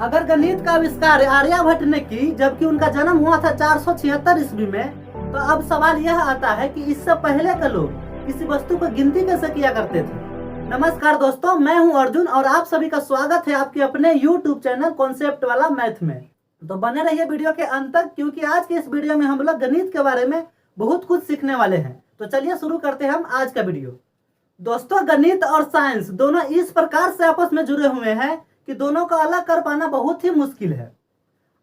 अगर गणित का आविष्कार आर्यभट्ट ने की जबकि उनका जन्म हुआ था 476 ईस्वी में, तो अब सवाल यह आता है कि इससे पहले के लोग किसी वस्तु को गिनती कैसे किया करते थे। नमस्कार दोस्तों, मैं हूं अर्जुन और आप सभी का स्वागत है आपके अपने YouTube चैनल कॉन्सेप्ट वाला मैथ में। तो बने रहिए वीडियो के अंत तक, क्योंकि आज के इस वीडियो में हम लोग गणित के बारे में बहुत कुछ सीखने वाले हैं। तो चलिए शुरू करते हैं हम आज का वीडियो। दोस्तों, गणित और साइंस दोनों इस प्रकार से आपस में जुड़े हुए हैं कि दोनों को अलग कर पाना बहुत ही मुश्किल है।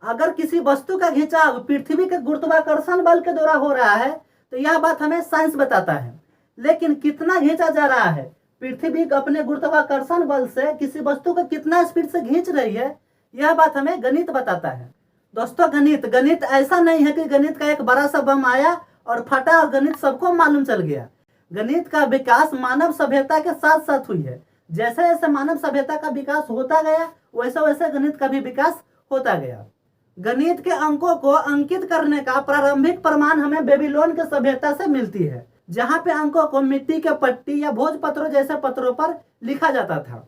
अगर किसी वस्तु का खिंचाव पृथ्वी के गुरुत्वाकर्षण बल के द्वारा हो रहा है तो यह बात हमें साइंस बताता है, लेकिन कितना खींचा जा रहा है, पृथ्वी अपने गुरुत्वाकर्षण बल से किसी वस्तु को कितना स्पीड से खींच रही है, यह बात हमें गणित बताता है। दोस्तों, गणित ऐसा नहीं है कि गणित का एक बड़ा सा बम आया और फटा और गणित सबको मालूम चल गया। गणित का विकास मानव सभ्यता के साथ साथ हुई है। जैसे जैसे मानव सभ्यता का विकास होता गया वैसे वैसे गणित का भी विकास होता गया। गणित के अंकों को अंकित करने का प्रारंभिक प्रमाण हमें बेबीलोन के सभ्यता से मिलती है, जहाँ पे अंकों को मिट्टी के पट्टी या भोजपत्रों जैसे पत्रों पर लिखा जाता था।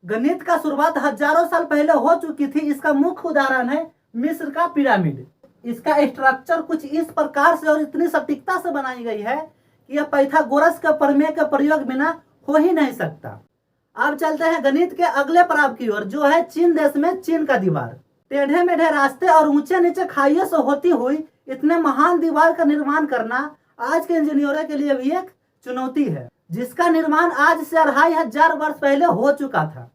गणित का शुरुआत हजारों साल पहले हो चुकी थी। इसका मुख्य उदाहरण है मिस्र का पिरामिड। इसका स्ट्रक्चर कुछ इस प्रकार से और इतनी सटीकता से बनाई गई है कि यह पाइथागोरस के प्रमेय के प्रयोग बिना हो ही नहीं सकता। अब चलते हैं गणित के अगले पड़ाव की ओर, जो है चीन देश में चीन का दीवार। टेढ़े मेढ़े रास्ते और ऊंचे नीचे खाइयों से होती हुई इतने महान दीवार का निर्माण करना आज के इंजीनियरों के लिए भी एक चुनौती है, जिसका निर्माण आज से 2500 वर्ष पहले हो चुका था।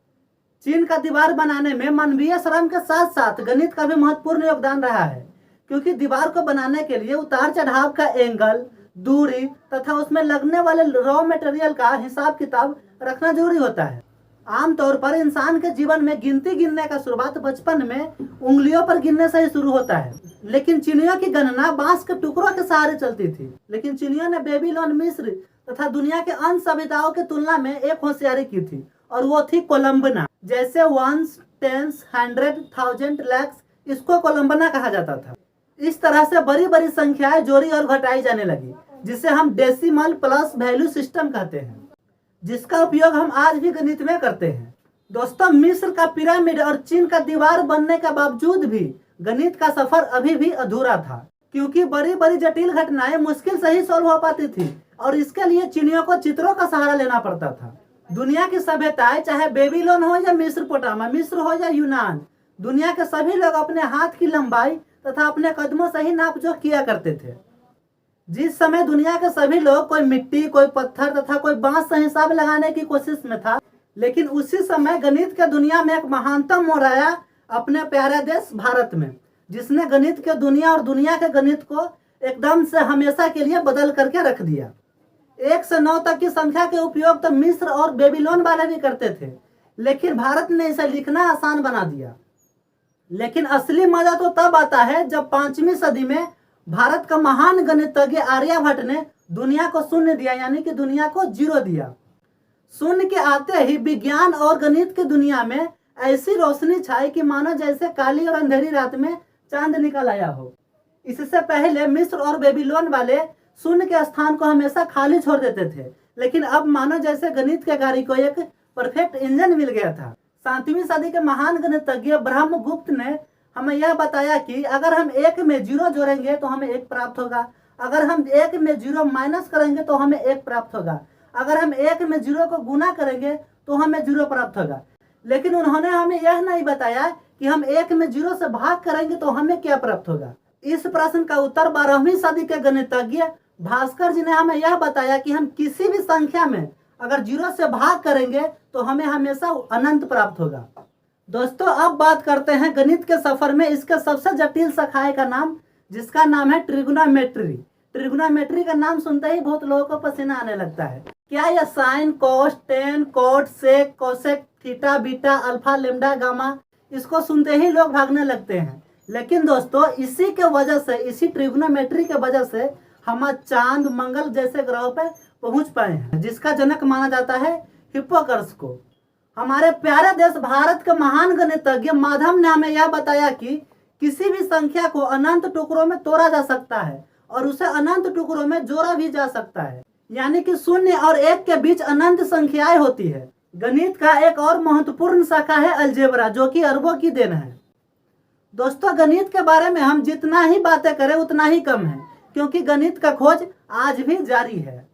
चीन का दीवार बनाने में मानवीय श्रम के साथ साथ गणित का भी महत्वपूर्ण योगदान रहा है, क्योंकि दीवार को बनाने के लिए उतार चढ़ाव का एंगल, दूरी तथा उसमें लगने वाले रॉ मटेरियल का हिसाब किताब रखना जरूरी होता है। आमतौर पर इंसान के जीवन में गिनती गिनने का शुरुआत बचपन में उंगलियों पर गिनने से ही शुरू होता है, लेकिन चीनियों की गणना बांस के टुकड़ों के सहारे चलती थी। लेकिन चीनियों ने बेबीलोन, मिस्र तथा दुनिया के अन्य सभ्यताओं की तुलना में एक होशियारी की थी, और वो थी कोलंबना। जैसे वंस, टेंस, 100, 1000, लैक्स, इसको कोलंबना कहा जाता था। इस तरह से बड़ी बड़ी संख्याएं जोड़ी और घटाई जाने लगी, जिसे हम डेसिमल प्लस वैल्यू सिस्टम कहते हैं, जिसका उपयोग हम आज भी गणित में करते हैं। दोस्तों, मिस्र का पिरामिड और चीन का दीवार बनने के बावजूद भी गणित का सफर अभी भी अधूरा था, क्योंकि बड़ी बड़ी जटिल घटनाएं मुश्किल से ही सॉल्व हो पाती थी और इसके लिए चीनियों को चित्रों का सहारा लेना पड़ता था। दुनिया की सभ्यताएं, चाहे बेबीलोन हो या मिस्र हो या यूनान, दुनिया के सभी लोग अपने हाथ की लंबाई तथा अपने कदमों से ही नापजोख किया करते थे। जिस समय दुनिया के सभी लोग कोई मिट्टी, कोई पत्थर तथा कोई बांस से हिसाब लगाने की कोशिश में था, लेकिन उसी समय गणित के दुनिया में एक महानतम मोड़ आया अपने प्यारे देश भारत में, जिसने गणित के दुनिया और दुनिया के गणित को एकदम से हमेशा के लिए बदल करके रख दिया। 1 से 9 तक की संख्या के उपयोग तो मिस्र और बेबीलोन वाले भी करते थे, लेकिन भारत ने इसे लिखना आसान बना दिया। लेकिन असली मजा तो तब आता है जब 5वीं सदी में भारत का महान गणितज्ञ आर्यभट्ट ने दुनिया को शून्य दिया, यानी कि दुनिया को 0 दिया। शून्य के आते ही विज्ञान और गणित की दुनिया में ऐसी रोशनी छाई कि मानो जैसे काली और अंधेरी रात में चांद निकल आया हो। इससे पहले मिस्र और बेबीलोन वाले शून्य के स्थान को हमेशा खाली छोड़ देते थे, लेकिन अब मानो जैसे गणित के गाड़ी को एक परफेक्ट इंजन मिल गया था। 7वीं सदी के महान गणितज्ञ ब्रह्मगुप्त ने हमें यह बताया कि अगर हम 1 में 0 जोड़ेंगे तो हमें 1 प्राप्त होगा, अगर हम 1 में 0 माइनस करेंगे तो हमें 1 प्राप्त होगा, अगर हम 1 में 0 को गुना करेंगे तो हमें 0 प्राप्त होगा। लेकिन उन्होंने हमें यह नहीं बताया कि हम 1 में 0 से भाग करेंगे तो हमें क्या प्राप्त होगा। इस प्रश्न का उत्तर 12वीं सदी के गणितज्ञ भास्कर जी ने हमें यह बताया कि हम किसी भी संख्या में अगर 0 से भाग करेंगे तो हमें हमेशा अनंत प्राप्त होगा। दोस्तों, अब बात करते हैं गणित के सफर में इसके सबसे जटिल शाखाएं का नाम, जिसका नाम है ट्रिग्नोमेट्री। ट्रिग्नोमेट्री का नाम सुनते ही बहुत लोगों को पसीना आने लगता है। क्या यह sine, cos, tan, cot, sec, cosec, theta, beta, alpha, lambda, gamma, इसको सुनते ही लोग भागने लगते हैं। लेकिन दोस्तों, इसी के वजह से, इसी ट्रिग्नोमेट्री के वजह से हम चांद, मंगल जैसे ग्रहों पर पहुंच पाए हैं, जिसका जनक माना जाता है हिप्पोक्रेटस को। हमारे प्यारे देश भारत के महान गणितज्ञ माधव ने हमें यह बताया कि किसी भी संख्या को अनंत टुकड़ों में तोड़ा जा सकता है और उसे अनंत टुकड़ों में जोड़ा भी जा सकता है, यानी कि 0 और 1 के बीच अनंत संख्याएं होती है। गणित का एक और महत्वपूर्ण शाखा है अलजेब्रा, जो कि अरबों की देन है। दोस्तों, गणित के बारे में हम जितना ही बातें करें उतना ही कम है, क्योंकि गणित का खोज आज भी जारी है।